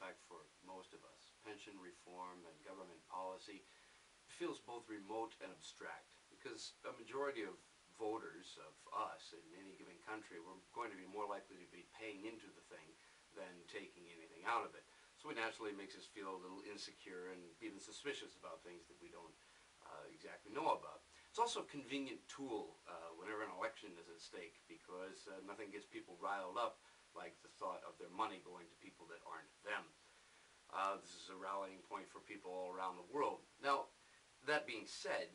fact for most of us. Pension reform and government policy feels both remote and abstract because a majority of voters, of us in any given country, we're going to be more likely to be paying into the thing than taking anything out of it. So it naturally makes us feel a little insecure and even suspicious about things that we don't exactly know about. It's also a convenient tool whenever an election is at stake because nothing gets people riled up like the thought of their money going to people that aren't them. This is a rallying point for people all around the world. Now, that being said,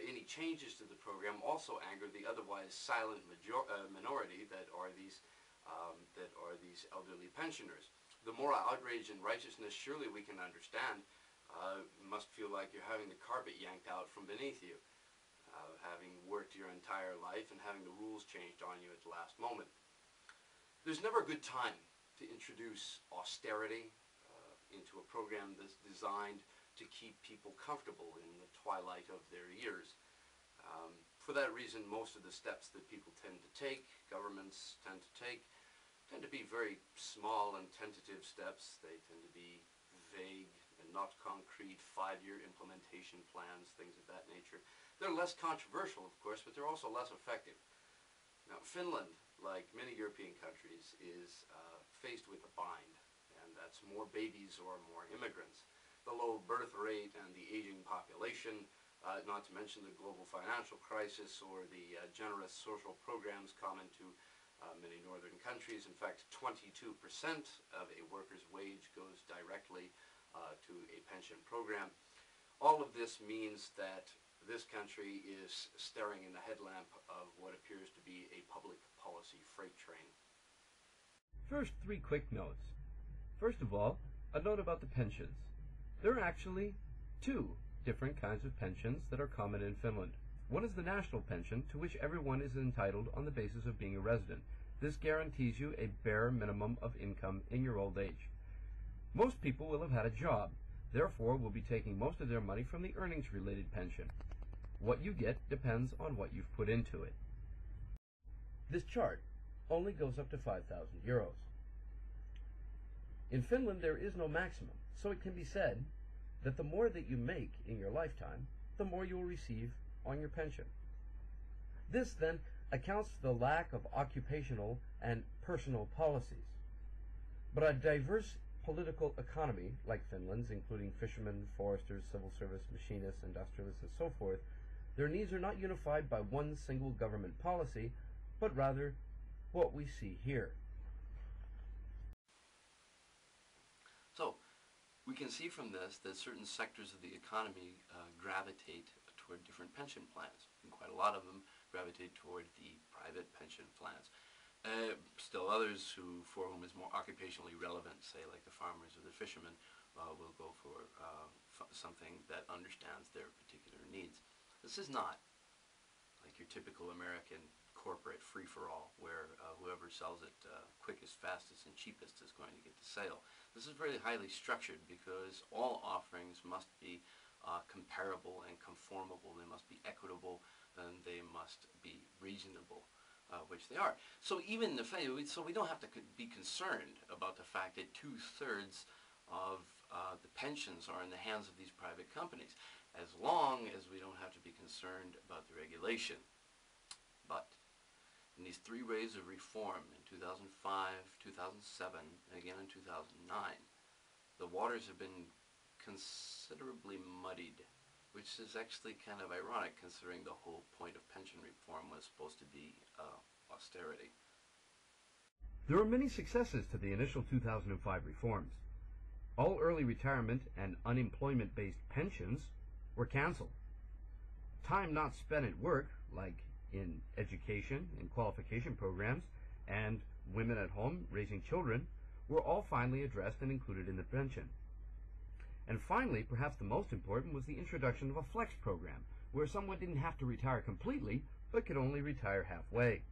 any changes to the program also anger the otherwise silent minority that are these elderly pensioners. The moral outrage and righteousness surely we can understand. Must feel like you're having the carpet yanked out from beneath you, having worked your entire life and having the rules changed on you at the last moment. There's never a good time to introduce austerity into a program that's designed to keep people comfortable in the twilight of their years. For that reason, most of the steps that people tend to take, governments tend to be very small and tentative steps. They tend to be vague and not concrete 5-year implementation plans, things of that nature. They're less controversial, of course, but they're also less effective. Now, Finland, like many European countries, is faced with a bind, and that's more babies or more immigrants. The low birth rate and the aging population, not to mention the global financial crisis or the generous social programs common to many northern countries. In fact, 22% of a worker's wage goes directly to a pension program. All of this means that this country is staring in the headlamp of what appears to be a public policy freight train. First, 3 quick notes. First of all, a note about the pensions. There are actually 2 different kinds of pensions that are common in Finland. One is the national pension, to which everyone is entitled on the basis of being a resident. This guarantees you a bare minimum of income in your old age. Most people will have had a job, therefore will be taking most of their money from the earnings-related pension. What you get depends on what you've put into it. This chart only goes up to 5,000 euros. In Finland there is no maximum, so it can be said that the more that you make in your lifetime, the more you will receive on your pension. This then accounts for the lack of occupational and personal policies. But a diverse political economy like Finland's, including fishermen, foresters, civil service, machinists, industrialists, and so forth, their needs are not unified by one single government policy, but rather what we see here. So, we can see from this that certain sectors of the economy gravitate toward different pension plans, and quite a lot of them gravitate toward the private pension plans. Still others for whom is more occupationally relevant, say like the farmers or the fishermen, will go for something that understands their particular needs. This is not like your typical American corporate free-for-all where whoever sells it quickest, fastest, and cheapest is going to get the sale. This is very highly structured because all offerings must be comparable and conformable. They must be equitable and they must be reasonable, which they are. So even so we don't have to be concerned about the fact that 2/3 of the pensions are in the hands of these private companies, as long as we don't have to be concerned about the regulation. But in these 3 waves of reform in 2005, 2007, and again in 2009, the waters have been considerably muddied, which is actually kind of ironic considering the whole point of pension reform was supposed to be austerity. There were many successes to the initial 2005 reforms. All early retirement and unemployment-based pensions were cancelled. Time not spent at work, like in education and qualification programs, and women at home raising children, were all finally addressed and included in the pension. And finally, perhaps the most important, was the introduction of a flex program, where someone didn't have to retire completely, but could only retire halfway.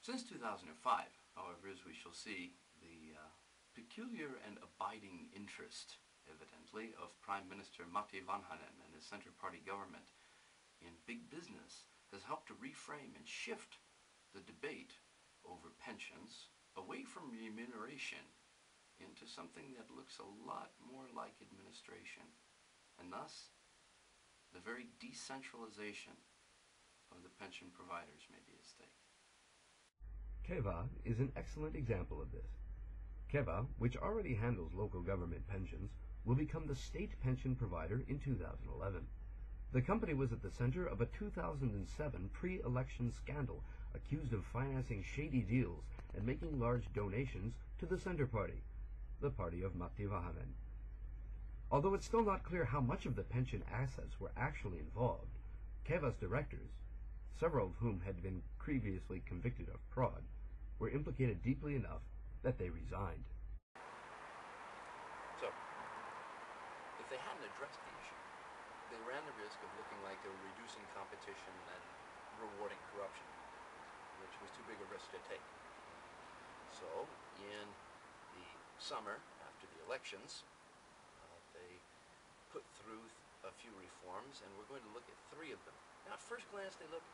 Since 2005, however, as we shall see, the peculiar and abiding interest, evidently, of Prime Minister Matti Vanhanen and his Centre Party government in big business has helped to reframe and shift the debate over pensions away from remuneration into something that looks a lot more like administration, and thus the very decentralization of the pension providers may be at stake. KEVA is an excellent example of this. KEVA, which already handles local government pensions, will become the state pension provider in 2011. The company was at the center of a 2007 pre-election scandal, accused of financing shady deals and making large donations to the Centre Party, the party of Matti Vähänen. Although it's still not clear how much of the pension assets were actually involved, KEVA's directors, several of whom had been previously convicted of fraud, were implicated deeply enough that they resigned. So, if they hadn't addressed the issue, they ran the risk of looking like they were reducing competition and rewarding corruption, which was too big a risk to take. So, in the summer, after the elections, they put through a few reforms, and we're going to look at three of them. Now, at first glance, they look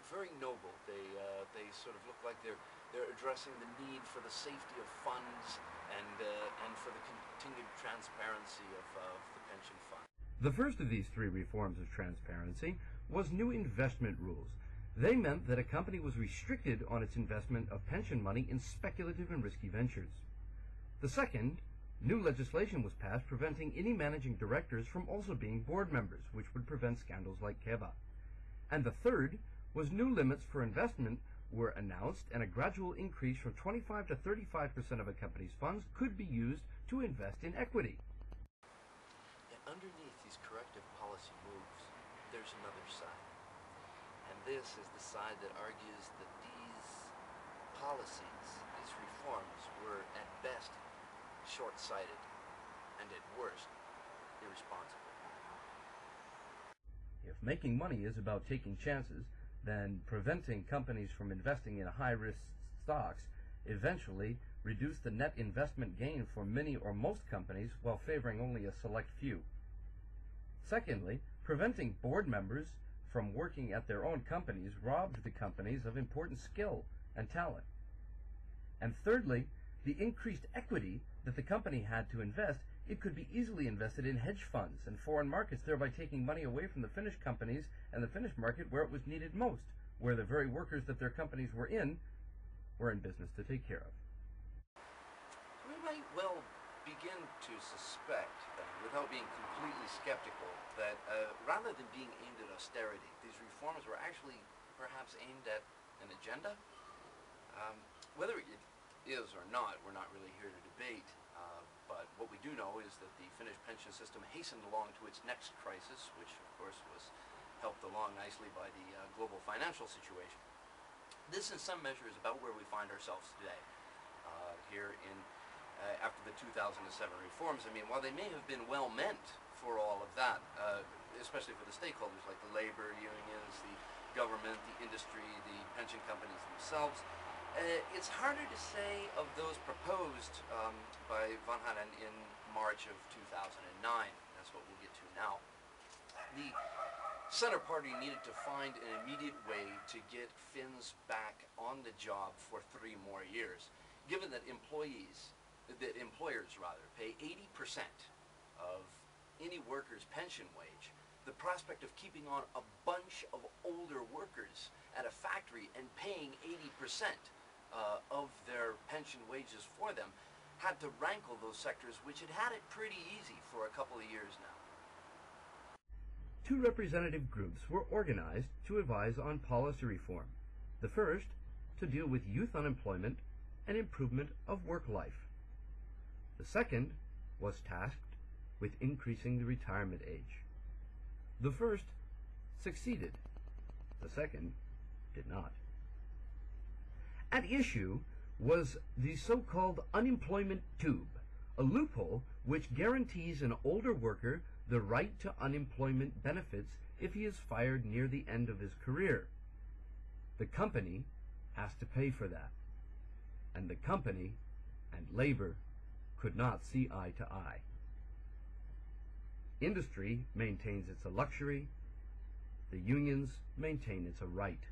very noble. They sort of look like they're addressing the need for the safety of funds and for the continued transparency of the pension fund. The first of these three reforms of transparency was new investment rules. They meant that a company was restricted on its investment of pension money in speculative and risky ventures. The second, new legislation was passed preventing any managing directors from also being board members, which would prevent scandals like KEVA. And the third was new limits for investment were announced, and a gradual increase from 25 to 35% of a company's funds could be used to invest in equity. And underneath these corrective policy moves, there's another side. And this is the side that argues that these policies, these reforms, were at best short-sighted and at worst irresponsible. If making money is about taking chances, then preventing companies from investing in high-risk stocks eventually reduce the net investment gain for many or most companies while favoring only a select few. Secondly, preventing board members from working at their own companies robbed the companies of important skill and talent. And thirdly, the increased equity that the company had to invest, it could be easily invested in hedge funds and foreign markets, thereby taking money away from the Finnish companies and the Finnish market where it was needed most, where the very workers that their companies were in business to take care of. We might well begin to suspect, without being completely skeptical, that rather than being aimed at austerity, these reforms were actually perhaps aimed at an agenda. Whether it is or not, we're not really here to debate. But what we do know is that the Finnish pension system hastened along to its next crisis, which of course was helped along nicely by the global financial situation. This in some measure is about where we find ourselves today. Here in after the 2007 reforms, I mean, while they may have been well meant for all of that, especially for the stakeholders like the labor unions, the government, the industry, the pension companies themselves, it's harder to say of those proposed by Vähänen in March of 2009. That's what we'll get to now. The Centre Party needed to find an immediate way to get Finns back on the job for 3 more years. Given that employers pay 80% of any worker's pension wage, the prospect of keeping on a bunch of older workers at a factory and paying 80% of their pension wages for them had to rankle those sectors which had it pretty easy for a couple of years now. 2 representative groups were organized to advise on policy reform. The first, to deal with youth unemployment and improvement of work life. The second was tasked with increasing the retirement age. The first succeeded. The second did not. At issue was the so-called unemployment tube, a loophole which guarantees an older worker the right to unemployment benefits if he is fired near the end of his career. The company has to pay for that, and the company and labor could not see eye to eye. Industry maintains it's a luxury, the unions maintain it's a right.